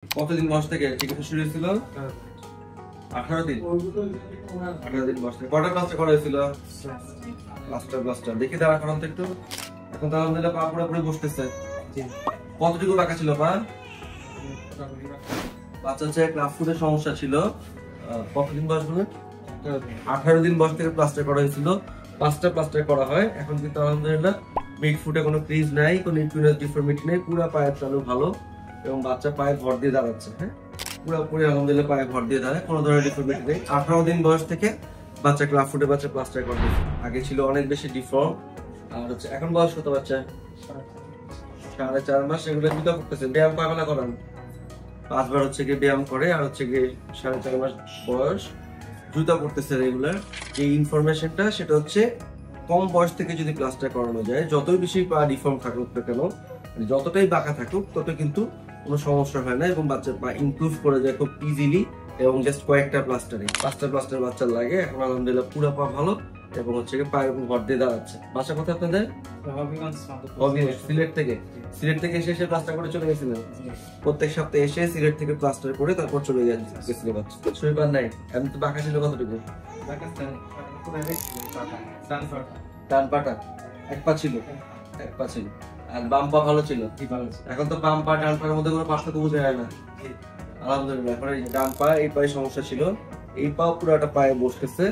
কতদিন বয়স থেকে চিকিৎসা শুরু হয়েছিল? 18 দিন। 18 দিন বয়স থেকে কটা প্লাস্টার করা হয়েছিল? প্লাস্টার দেখি দাঁড়া করান তো একটু। এখন তো আলহামদুলিল্লাহ পা পুরোপুরি বসতেছে। কতটুকু বাঁকা ছিল পা? বাচ্চা হচ্ছে ক্লাস ফুডের সমস্যা ছিল। কতদিন বয়স বলে? 18 দিন বয়স থেকে প্লাস্টার করা হয়েছিল। 5টা প্লাস্টার করা হয়। এখন কিন্তু আলহামদুলিল্লাহ মিড ফুটে কোনো ক্রিজ নাই, কোনো ইকুইনাস ডিফর্মিটি নেই, পুরো পায়ের চালু ভালো এবং বাচ্চা পায়ে ভর দিয়ে দাঁড়াচ্ছে। হ্যাঁ, পুরোপুরি আলহামদুলিল্লাহ পায়ে ভর দিয়ে দাঁড়ায়, কোনো ধরনের ডিফর্মিটি নেই। 18 দিন বয়স থেকে বাচ্চা ক্লাস ফুটে বাচ্চা প্লাস্টার করা হয়েছে। আগে ছিল অনেক বেশি ডিফর্ম, আর হচ্ছে এখন বয়স কত বাচ্চা? 4.5 মাস। এগুলো জুতা করতেছে, ব্যায়াম কয়বেলা করান? 5 বার হচ্ছে গিয়ে ব্যায়াম করে, আর হচ্ছে গিয়ে 4.5 মাস বয়স জুতা করতেছে রেগুলার। এই ইনফরমেশনটা সেটা হচ্ছে কম বয়স থেকে যদি প্লাস্টার করানো যায়, যতই বেশি পা ডিফর্ম থাকুক না কেন, যতটাই বাঁকা থাকুক তত কিন্তু কোনো সমস্যা হয় না এবং বাচ্চার পা ইমপ্রুভ করে যায় খুব ইজিলি এবং জাস্ট কয়েকটা প্লাস্টারে 5টা প্লাস্টার বাচ্চার লাগে। এখন আলহামদুলিল্লাহ পুরো পা ভালো এবং হচ্ছে পায়ের উপর ভর দিয়ে দাঁড়াচ্ছে। বাসা কোথায় আপনাদের? সিলেট থেকে। সিলেট থেকে এসে প্লাস্টার করে চলে গেছিলেন? প্রত্যেক সপ্তাহে এসে সিলেট থেকে প্লাস্টার করে তারপর চলে গেছিল বাচ্চা। শরীর পার নাই? এমনি তো বাঁকা ছিল কতটুকু? ডান পাটা এক পা ছিল, এক পা ছিল, আর বাম পা ভালো ছিল। এখন তো বাম পা ডান পায়ের মধ্যে কোনো পার্থক্য বোঝা যায় না আলহামদুলিল্লাহ। এখন এই ডান পা, এই পায়ে সমস্যা ছিল, এই পাও পুরোটা পায়ে বসতেছে।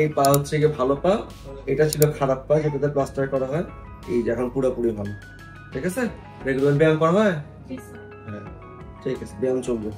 এই পা হচ্ছে গিয়ে ভালো পা, এটা ছিল খারাপ পা যেটাতে প্লাস্টার করা হয়। এই যে এখন পুরোপুরি ভালো। ঠিক আছে, রেগুলার ব্যায়াম করা হয়? হ্যাঁ ঠিক আছে, ব্যায়াম চলবে।